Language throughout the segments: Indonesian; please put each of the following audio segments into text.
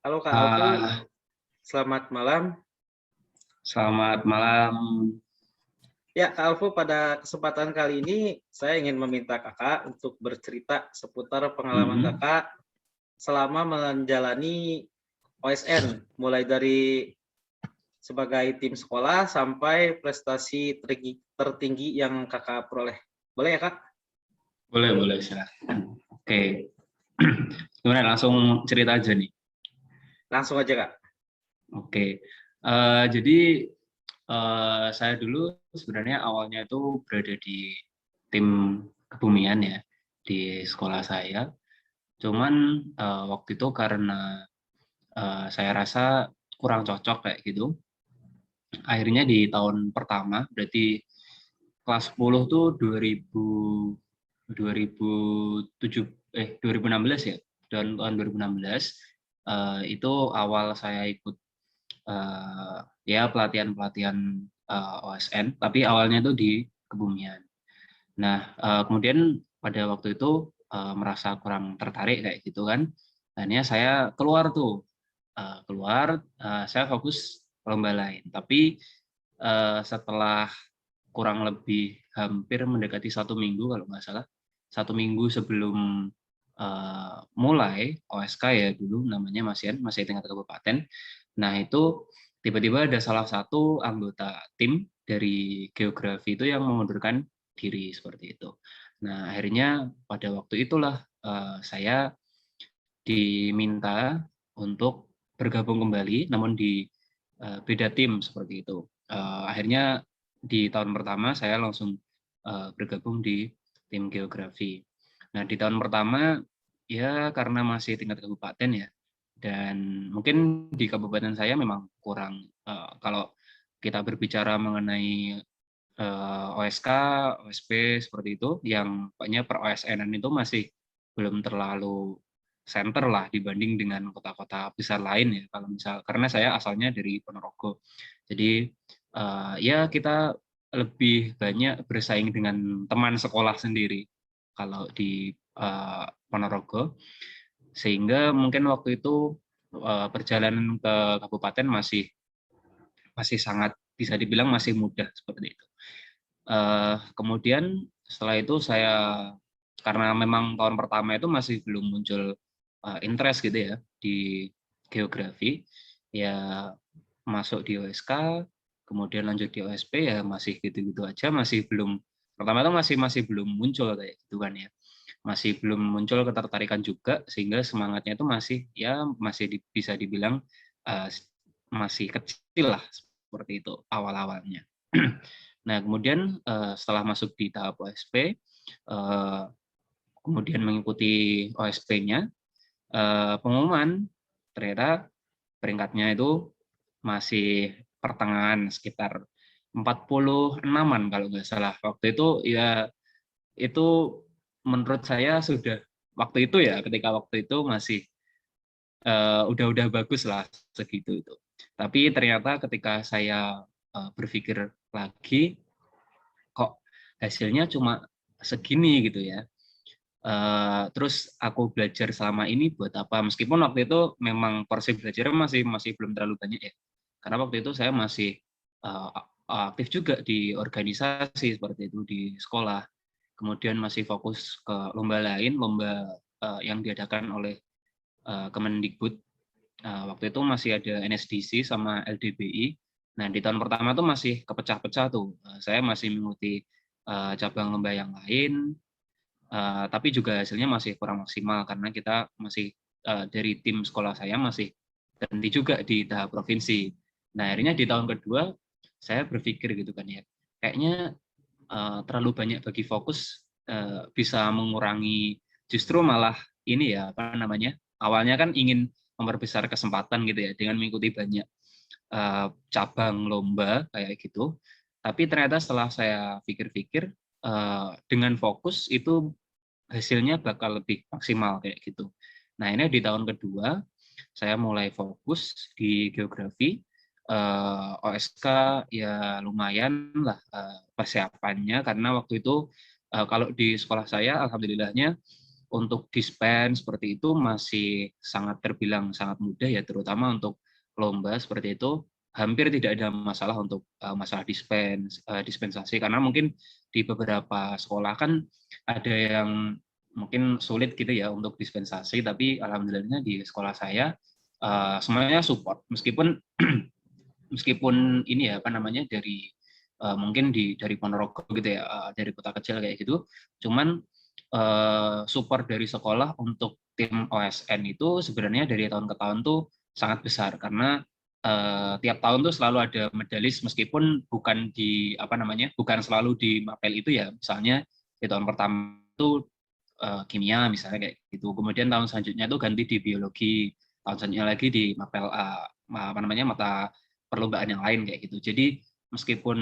Halo Kak Alfu, Ah, selamat malam. Selamat malam. Ya Kak Alfu, pada kesempatan kali ini saya ingin meminta Kakak untuk bercerita seputar pengalaman Mhm. Kakak selama menjalani OSN, mulai dari sebagai tim sekolah sampai prestasi tertinggi yang Kakak peroleh. Boleh ya Kak? Boleh, silakan. Oke. Gimana, langsung cerita aja nih. Langsung aja Kak. Oke. Jadi saya dulu sebenarnya awalnya itu berada di tim kebumian ya di sekolah saya. Cuman waktu itu karena saya rasa kurang cocok kayak gitu. Akhirnya di tahun pertama, berarti kelas 10 tuh 2016 ya, dan tahun 2016 itu awal saya ikut ya pelatihan-pelatihan OSN, tapi awalnya itu di kebumian. Nah, kemudian pada waktu itu merasa kurang tertarik kayak gitu kan. Akhirnya saya keluar tuh, saya fokus lomba lain. Tapi setelah kurang lebih hampir mendekati 1 minggu kalau nggak salah, 1 minggu sebelum mulai OSK ya dulu namanya masih tingkat kabupaten. Nah itu tiba-tiba ada salah satu anggota tim dari geografi itu yang mengundurkan diri seperti itu. Nah akhirnya pada waktu itulah saya diminta untuk bergabung kembali, namun di beda tim seperti itu. Akhirnya di tahun pertama saya langsung bergabung di tim geografi. Nah di tahun pertama ya karena masih tingkat kabupaten ya, dan mungkin di kabupaten saya memang kurang kalau kita berbicara mengenai OSK, OSP seperti itu, yang pokoknya per OSN itu masih belum terlalu center lah dibanding dengan kota-kota besar lain ya. Kalau misal karena saya asalnya dari Ponorogo, jadi ya kita lebih banyak bersaing dengan teman sekolah sendiri kalau di Ponorogo, sehingga mungkin waktu itu perjalanan ke kabupaten masih masih sangat bisa dibilang masih mudah seperti itu. Kemudian setelah itu saya karena memang tahun pertama itu masih belum muncul interest gitu ya di geografi, ya masuk di OSK, kemudian lanjut di OSP ya masih gitu-gitu aja, masih belum pertama itu masih masih belum muncul kayak gitu kan ya, masih belum muncul ketertarikan juga sehingga semangatnya itu masih ya masih bisa dibilang uh, masih kecil lah seperti itu awal-awalnya. Nah, kemudian setelah masuk di tahap OSP, kemudian mengikuti OSP-nya, pengumuman ternyata peringkatnya itu masih pertengahan sekitar 46-an kalau nggak salah. Waktu itu ya itu menurut saya sudah waktu itu ya ketika waktu itu masih udah bagus lah segitu itu. Tapi ternyata ketika saya berpikir lagi, kok hasilnya cuma segini gitu ya. Terus aku belajar selama ini buat apa? Meskipun waktu itu memang porsi belajarnya masih masih belum terlalu banyak ya. Karena waktu itu saya masih aktif juga di organisasi seperti itu di sekolah. Kemudian masih fokus ke lomba lain, lomba yang diadakan oleh Kemendikbud. Waktu itu masih ada NSDC sama LDBI. Nah, di tahun pertama tuh masih kepecah-pecah tuh. Saya masih mengikuti cabang lomba yang lain, tapi juga hasilnya masih kurang maksimal karena kita masih dari tim sekolah saya masih berhenti juga di tahap provinsi. Nah, akhirnya di tahun kedua saya berpikir gitu kan ya, kayaknya terlalu banyak bagi fokus bisa mengurangi, justru malah ini ya apa namanya, awalnya kan ingin memperbesar kesempatan gitu ya dengan mengikuti banyak cabang lomba kayak gitu, tapi ternyata setelah saya pikir-pikir dengan fokus itu hasilnya bakal lebih maksimal kayak gitu. Nah ini di tahun kedua saya mulai fokus di geografi, OSK ya lumayan lah persiapannya karena waktu itu kalau di sekolah saya alhamdulillahnya untuk dispen seperti itu masih sangat terbilang sangat mudah ya, terutama untuk lomba seperti itu hampir tidak ada masalah untuk masalah dispensasi, karena mungkin di beberapa sekolah kan ada yang mungkin sulit gitu ya untuk dispensasi, tapi alhamdulillahnya di sekolah saya semuanya support, meskipun meskipun ini ya apa namanya dari mungkin dari Ponorogo gitu ya, dari kota kecil kayak gitu, cuman support dari sekolah untuk tim OSN itu sebenarnya dari tahun ke tahun tuh sangat besar, karena tiap tahun tuh selalu ada medalis, meskipun bukan di apa namanya bukan selalu di mapel itu ya, misalnya di tahun pertama itu kimia misalnya kayak gitu, kemudian tahun selanjutnya itu ganti di biologi, tahun selanjutnya lagi di mapel apa namanya mata perlombaan yang lain kayak gitu. Jadi meskipun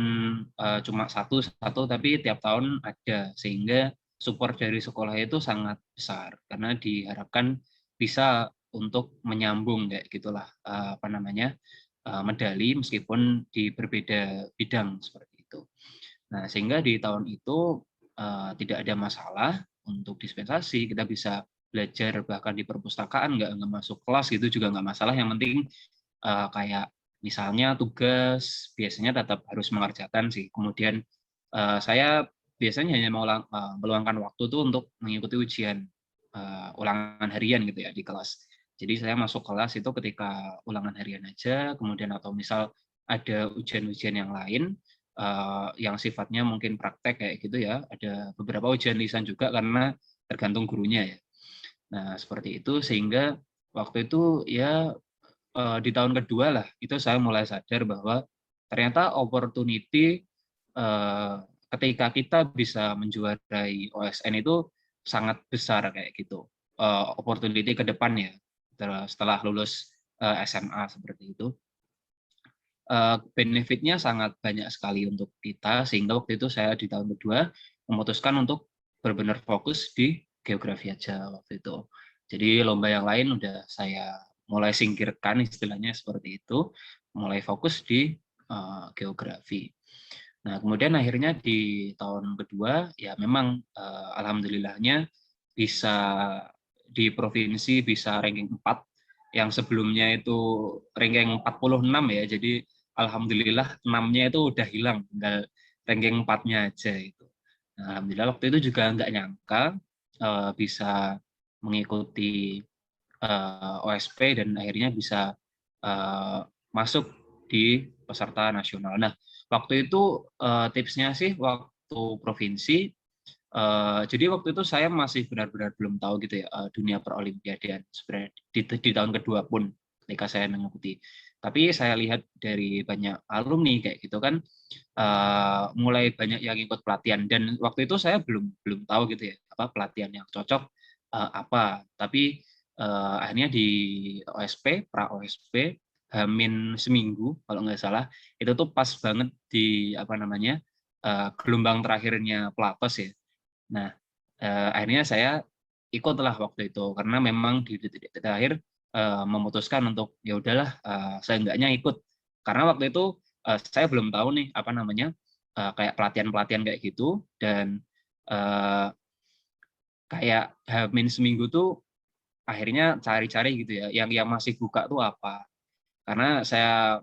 cuma satu tapi tiap tahun ada, sehingga support dari sekolah itu sangat besar karena diharapkan bisa untuk menyambung kayak gitulah apa namanya medali meskipun di berbeda bidang seperti itu. Nah, sehingga di tahun itu tidak ada masalah untuk dispensasi, kita bisa belajar bahkan di perpustakaan, nggak masuk kelas gitu juga nggak masalah. Yang penting kayak misalnya tugas biasanya tetap harus mengerjakan sih. Kemudian saya biasanya hanya meluangkan waktu tuh untuk mengikuti ujian ulangan harian gitu ya di kelas. Jadi saya masuk kelas itu ketika ulangan harian aja, kemudian atau misal ada ujian-ujian yang lain yang sifatnya mungkin praktek kayak gitu ya. Ada beberapa ujian lisan juga karena tergantung gurunya ya. Nah, seperti itu sehingga waktu itu ya di tahun kedua lah itu saya mulai sadar bahwa ternyata opportunity ketika kita bisa menjuarai OSN itu sangat besar kayak gitu. Opportunity ke depannya setelah lulus SMA seperti itu. Benefitnya sangat banyak sekali untuk kita, sehingga waktu itu saya di tahun kedua memutuskan untuk benar-benar fokus di geografi aja waktu itu. Jadi lomba yang lain udah saya mulai singkirkan istilahnya seperti itu, mulai fokus di geografi. Nah, kemudian akhirnya di tahun kedua ya memang alhamdulillahnya bisa di provinsi bisa ranking 4 yang sebelumnya itu ranking 46 ya. Jadi alhamdulillah 6-nya itu udah hilang, tinggal ranking 4-nya aja itu. Nah, alhamdulillah waktu itu juga nggak nyangka bisa mengikuti OSP dan akhirnya bisa masuk di peserta nasional. Nah, waktu itu tipsnya sih waktu provinsi, jadi waktu itu saya masih benar-benar belum tahu gitu ya dunia perolimpiadean sebenarnya di tahun kedua pun ketika saya mengikuti. Tapi saya lihat dari banyak alumni kayak gitu kan mulai banyak yang ikut pelatihan, dan waktu itu saya belum tahu gitu ya apa pelatihan yang cocok apa. Tapi akhirnya di OSP, pra OSP Hamin seminggu kalau nggak salah, itu tuh pas banget di apa namanya gelombang terakhirnya Platos ya. Nah, akhirnya saya ikutlah waktu itu karena memang di detik terakhir memutuskan untuk ya udahlah seenggaknya ikut, karena waktu itu saya belum tahu nih apa namanya kayak pelatihan-pelatihan kayak gitu, dan kayak Hamin seminggu tuh akhirnya cari-cari gitu ya yang masih buka tuh apa, karena saya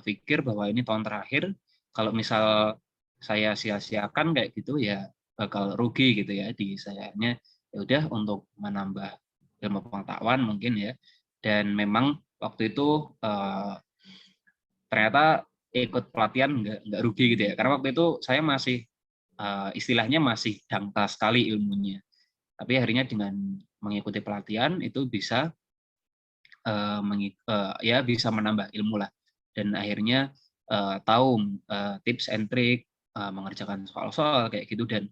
pikir bahwa ini tahun terakhir, kalau misal saya sia-siakan kayak gitu ya bakal rugi gitu ya di sayanya. Ya udah untuk menambah ilmu pengetahuan mungkin ya. Dan memang waktu itu ternyata ikut pelatihan nggak rugi gitu ya. Karena waktu itu saya masih istilahnya masih dangkal sekali ilmunya. Tapi akhirnya dengan mengikuti pelatihan itu bisa ya bisa menambah ilmu lah, dan akhirnya tahu tips and trick mengerjakan soal-soal kayak gitu, dan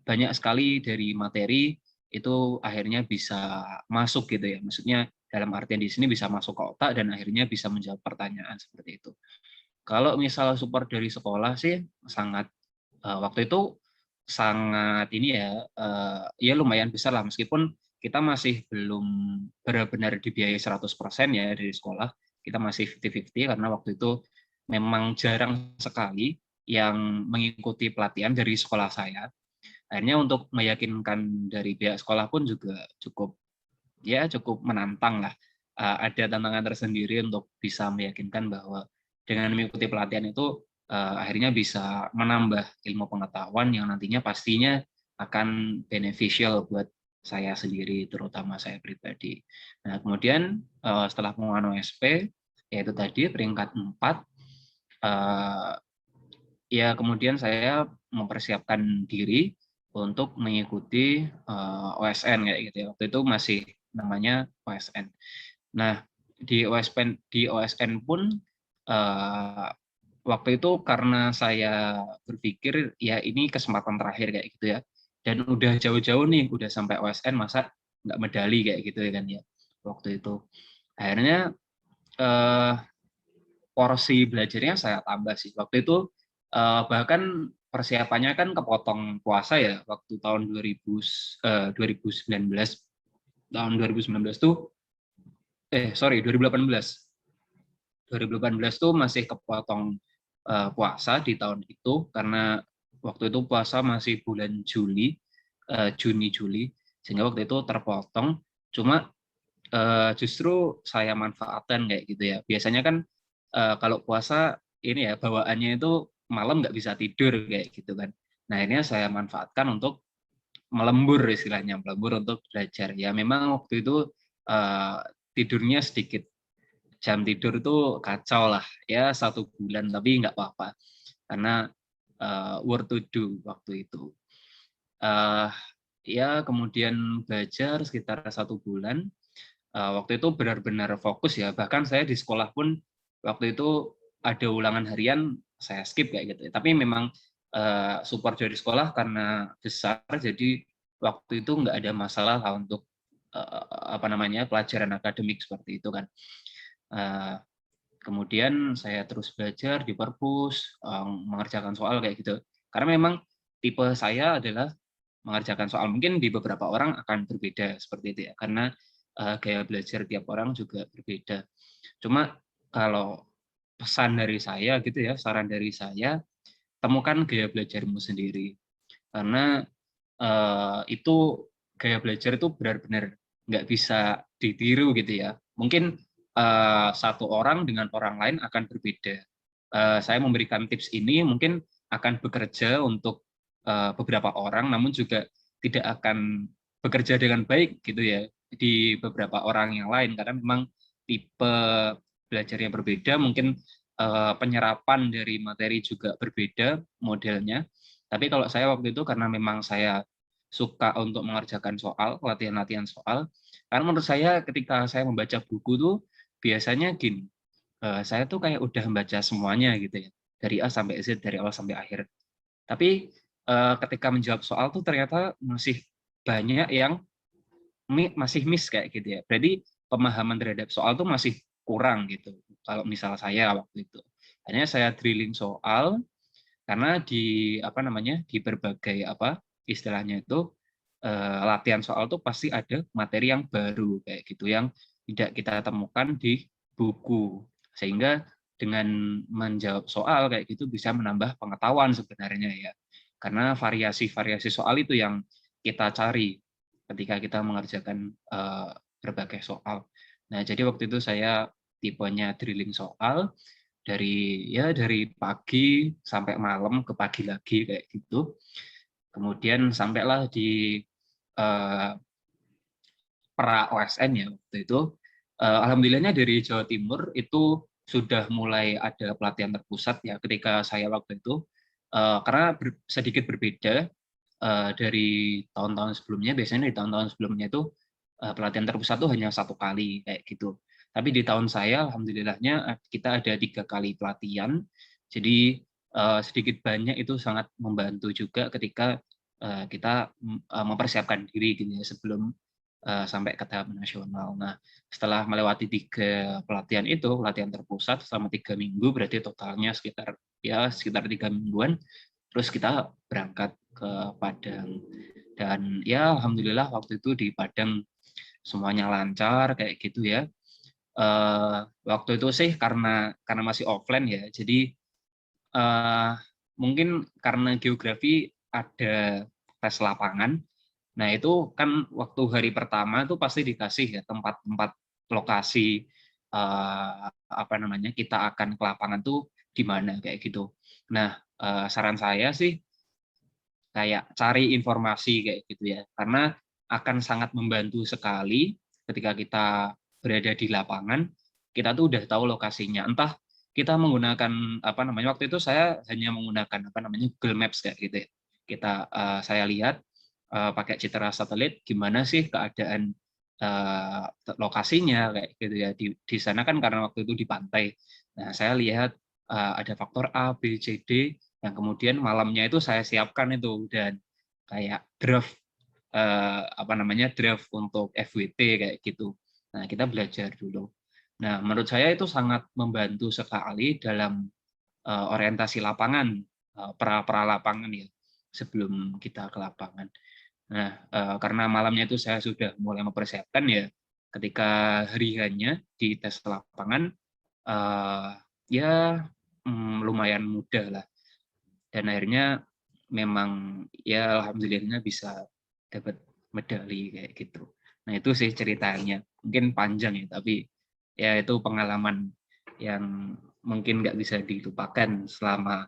banyak sekali dari materi itu akhirnya bisa masuk gitu ya, maksudnya dalam artian di sini bisa masuk ke otak dan akhirnya bisa menjawab pertanyaan seperti itu. Kalau misal support dari sekolah sih sangat waktu itu sangat ini ya ya lumayan besar lah, meskipun kita masih belum benar-benar dibiayai 100% ya dari sekolah. Kita masih 50-50 karena waktu itu memang jarang sekali yang mengikuti pelatihan dari sekolah saya. Akhirnya untuk meyakinkan dari pihak sekolah pun juga cukup menantang lah. Ada tantangan tersendiri untuk bisa meyakinkan bahwa dengan mengikuti pelatihan itu akhirnya bisa menambah ilmu pengetahuan yang nantinya pastinya akan beneficial buat saya sendiri, terutama saya pribadi. Nah, kemudian setelah pengumuman OSP, yaitu tadi peringkat 4, ya kemudian saya mempersiapkan diri untuk mengikuti OSN kayak gitu ya. Waktu itu masih namanya OSN. Nah, di OSN pun waktu itu karena saya berpikir ya ini kesempatan terakhir kayak gitu ya. Dan udah jauh-jauh nih, udah sampai OSN masa nggak medali kayak gitu ya kan ya. Waktu itu. Akhirnya porsi belajarnya saya tambah sih. Waktu itu bahkan persiapannya kan kepotong puasa ya waktu tahun 2019. Tahun 2019 tuh 2018. 2018 tuh masih kepotong puasa di tahun itu karena waktu itu puasa masih bulan Juni Juli, sehingga waktu itu terpotong. Cuma justru saya manfaatkan kayak gitu ya. Biasanya kan kalau puasa ini ya bawaannya itu malam nggak bisa tidur kayak gitu kan. Nah, akhirnya saya manfaatkan untuk melembur, istilahnya melembur untuk belajar. Ya memang waktu itu tidurnya sedikit, jam tidur tuh kacau lah ya 1 bulan, tapi nggak apa-apa karena worth to do waktu itu. Ya kemudian belajar sekitar 1 bulan. Waktu itu benar-benar fokus ya, bahkan saya di sekolah pun waktu itu ada ulangan harian saya skip kayak gitu. Tapi memang support dari sekolah karena besar, jadi waktu itu nggak ada masalah lah untuk pelajaran akademik seperti itu kan. Kemudian saya terus belajar di perpus, mengerjakan soal kayak gitu. Karena memang tipe saya adalah mengerjakan soal. Mungkin di beberapa orang akan berbeda seperti itu ya, karena gaya belajar tiap orang juga berbeda. Cuma kalau pesan dari saya gitu ya, saran dari saya, temukan gaya belajarmu sendiri. Karena itu gaya belajar itu benar-benar nggak bisa ditiru gitu ya. Mungkin satu orang dengan orang lain akan berbeda. Saya memberikan tips ini mungkin akan bekerja untuk beberapa orang, namun juga tidak akan bekerja dengan baik gitu ya di beberapa orang yang lain, karena memang tipe belajarnya berbeda, mungkin penyerapan dari materi juga berbeda modelnya. Tapi kalau saya waktu itu karena memang saya suka untuk mengerjakan soal, latihan-latihan soal, karena menurut saya ketika saya membaca buku tuh biasanya gini, saya tuh kayak udah membaca semuanya gitu ya, dari A sampai Z, dari awal sampai akhir. Tapi ketika menjawab soal tuh ternyata masih banyak yang masih miss kayak gitu ya. Berarti pemahaman terhadap soal tuh masih kurang gitu. Kalau misal saya waktu itu, hanya saya drilling soal karena di berbagai istilahnya itu latihan soal tuh pasti ada materi yang baru kayak gitu yang tidak kita temukan di buku, sehingga dengan menjawab soal kayak gitu bisa menambah pengetahuan sebenarnya ya, karena variasi-variasi soal itu yang kita cari ketika kita mengerjakan berbagai soal. Nah, jadi waktu itu saya tipenya drilling soal dari pagi sampai malam, ke pagi lagi kayak gitu. Kemudian sampailah di pra OSN ya waktu itu. Alhamdulillahnya dari Jawa Timur itu sudah mulai ada pelatihan terpusat ya ketika saya waktu itu. Karena sedikit berbeda dari tahun-tahun sebelumnya. Biasanya di tahun-tahun sebelumnya itu pelatihan terpusat itu hanya 1 kali kayak gitu. Tapi di tahun saya, alhamdulillahnya kita ada 3 kali pelatihan. Jadi sedikit banyak itu sangat membantu juga ketika kita mempersiapkan diri gitu ya, sebelum sampai ke tahap nasional. Nah, setelah melewati 3 pelatihan itu, pelatihan terpusat selama 3 minggu, berarti totalnya sekitar 3 mingguan. Terus kita berangkat ke Padang. Dan ya alhamdulillah waktu itu di Padang semuanya lancar kayak gitu ya. Waktu itu sih karena masih offline ya, jadi mungkin karena geografi ada tes lapangan. Nah, itu kan waktu hari pertama itu pasti dikasih ya tempat-tempat lokasi apa namanya kita akan ke lapangan tuh di mana kayak gitu. Nah, saran saya sih kayak cari informasi kayak gitu ya, karena akan sangat membantu sekali ketika kita berada di lapangan, kita tuh udah tahu lokasinya. Entah kita menggunakan apa namanya, waktu itu saya hanya menggunakan apa namanya Google Maps kayak gitu ya. Saya lihat pakai citra satelit gimana sih keadaan lokasinya kayak gitu ya. Di sana kan karena waktu itu di pantai. Nah, saya lihat ada faktor A, B, C, D yang kemudian malamnya itu saya siapkan itu dan kayak draft apa namanya draft untuk FWT kayak gitu. Nah, kita belajar dulu. Nah, menurut saya itu sangat membantu sekali dalam orientasi lapangan, pra lapangan ya, sebelum kita ke lapangan. Nah, karena malamnya itu saya sudah mulai mempersiapkan ya, ketika hari hanya di tes lapangan, ya lumayan mudah lah. Dan akhirnya memang ya alhamdulillahnya bisa dapat medali kayak gitu. Nah, itu sih ceritanya. Mungkin panjang ya, tapi ya itu pengalaman yang mungkin nggak bisa dilupakan selama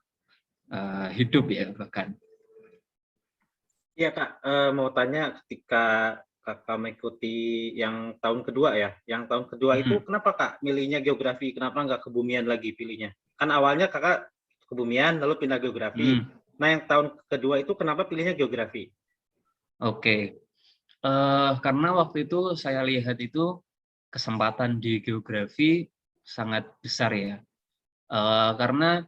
hidup ya bahkan. Iya Kak, mau tanya ketika Kakak mengikuti yang tahun kedua ya, yang tahun kedua itu kenapa Kak milihnya geografi? Kenapa nggak kebumian lagi pilihnya? Kan awalnya Kakak kebumian lalu pindah geografi. Nah yang tahun kedua itu kenapa pilihnya geografi? Oke. Karena waktu itu saya lihat itu kesempatan di geografi sangat besar ya. Karena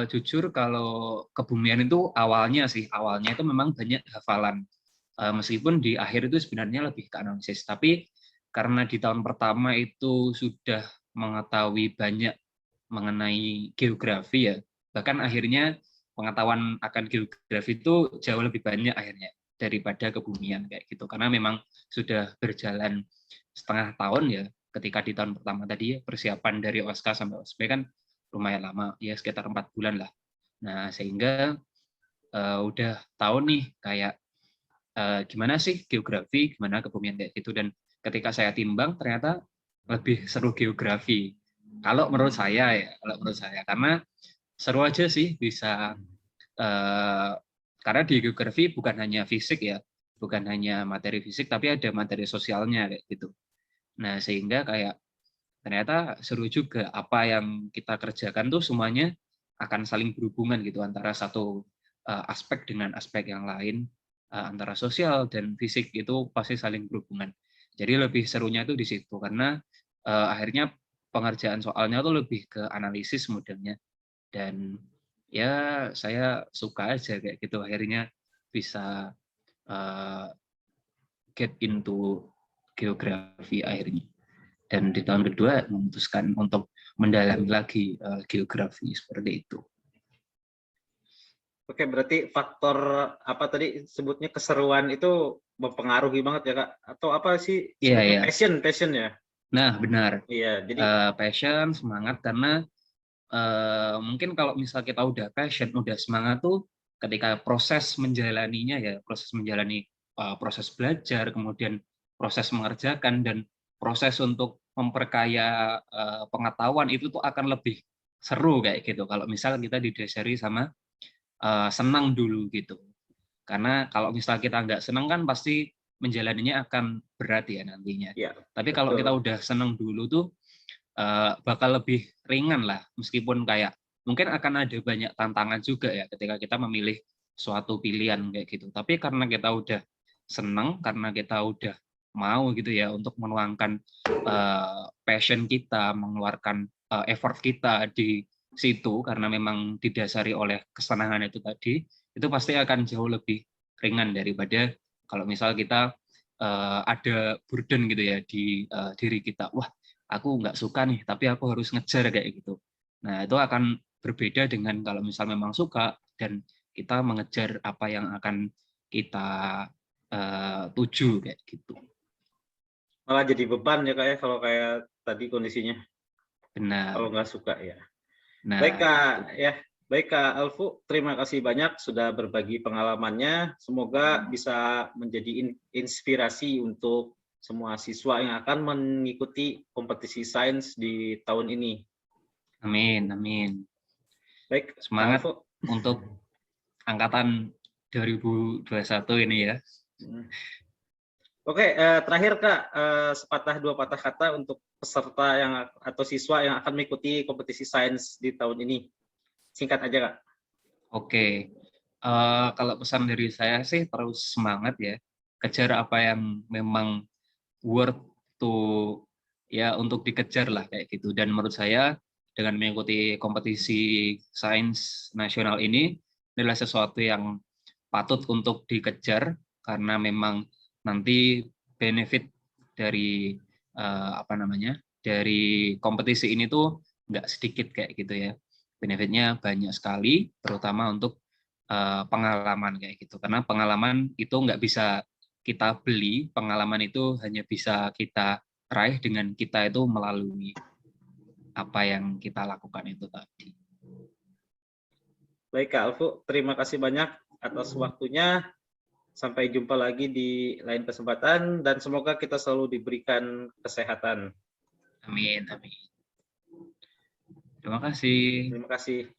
jujur kalau kebumian itu awalnya itu memang banyak hafalan. Meskipun di akhir itu sebenarnya lebih ke analisis. Tapi karena di tahun pertama itu sudah mengetahui banyak mengenai geografi ya, bahkan akhirnya pengetahuan akan geografi itu jauh lebih banyak akhirnya daripada kebumian kayak gitu. Karena memang sudah berjalan setengah tahun ya, ketika di tahun pertama tadi ya, persiapan dari OSK sampai OSP kan lumayan lama, ya sekitar 4 bulan lah. Nah, sehingga udah tahu nih kayak gimana sih geografi, gimana kebumian kayak gitu. Dan ketika saya timbang ternyata lebih seru geografi. Kalau menurut saya ya, karena seru aja sih bisa karena di geografi bukan hanya fisik ya, bukan hanya materi fisik, tapi ada materi sosialnya kayak gitu. Nah, sehingga kayak ternyata seru juga apa yang kita kerjakan tuh semuanya akan saling berhubungan gitu antara satu aspek dengan aspek yang lain, antara sosial dan fisik itu pasti saling berhubungan. Jadi lebih serunya itu di situ karena akhirnya pengerjaan soalnya tuh lebih ke analisis modelnya dan ya saya suka aja kayak gitu akhirnya bisa get into geografi akhirnya. Dan di tahun kedua memutuskan untuk mendalami lagi geografi seperti itu. Oke, berarti faktor apa tadi sebutnya keseruan itu mempengaruhi banget ya Kak? Atau apa sih sebutnya Iya. passion ya? Nah, benar. Iya, jadi Passion, semangat, karena mungkin kalau misal kita udah passion, udah semangat tuh ketika proses menjalaninya ya, proses menjalani proses belajar, kemudian proses mengerjakan, dan proses untuk memperkaya pengetahuan itu tuh akan lebih seru kayak gitu. Kalau misal kita didasari sama senang dulu gitu. Karena kalau misal kita nggak senang kan pasti menjalaninya akan berat ya nantinya. ya Tapi kalau kita betul. udah senang dulu tuh bakal lebih ringan lah, meskipun kayak mungkin akan ada banyak tantangan juga ya ketika kita memilih suatu pilihan kayak gitu. Tapi karena kita udah senang, karena kita udah mau gitu ya untuk menuangkan passion kita, mengeluarkan effort kita di situ karena memang didasari oleh kesenangan itu tadi, itu pasti akan jauh lebih ringan daripada kalau misal kita ada burden gitu ya di diri kita. Wah, aku nggak suka nih, tapi aku harus ngejar kayak gitu. Nah, itu akan berbeda dengan kalau misal memang suka dan kita mengejar apa yang akan kita tuju kayak gitu. Malah jadi beban ya Kak ya kalau kayak tadi kondisinya. Benar. Kalau nggak suka ya. Baik Nah, Kak, gitu. ya Baik Kak Alfu, terima kasih banyak sudah berbagi pengalamannya. Semoga bisa menjadi inspirasi untuk semua siswa yang akan mengikuti kompetisi sains di tahun ini. Amin, amin. Baik Kak Semangat Alfu. untuk angkatan 2021 ini ya. Oke, terakhir Kak, sepatah dua patah kata untuk peserta yang atau siswa yang akan mengikuti kompetisi sains di tahun ini. Singkat aja Kak. Oke, kalau pesan dari saya sih terus semangat ya, kejar apa yang memang worth to ya untuk dikejar lah kayak gitu. Dan menurut saya dengan mengikuti kompetisi sains nasional ini adalah sesuatu yang patut untuk dikejar karena memang nanti benefit dari apa namanya dari kompetisi ini tuh nggak sedikit kayak gitu ya. Benefitnya banyak sekali, terutama untuk pengalaman kayak gitu. Karena pengalaman itu nggak bisa kita beli, pengalaman itu hanya bisa kita raih dengan kita itu melalui apa yang kita lakukan itu tadi. Baik Kak Alfu, terima kasih banyak atas waktunya. Sampai jumpa lagi di lain kesempatan dan semoga kita selalu diberikan kesehatan. Amin, amin. Terima kasih. Terima kasih.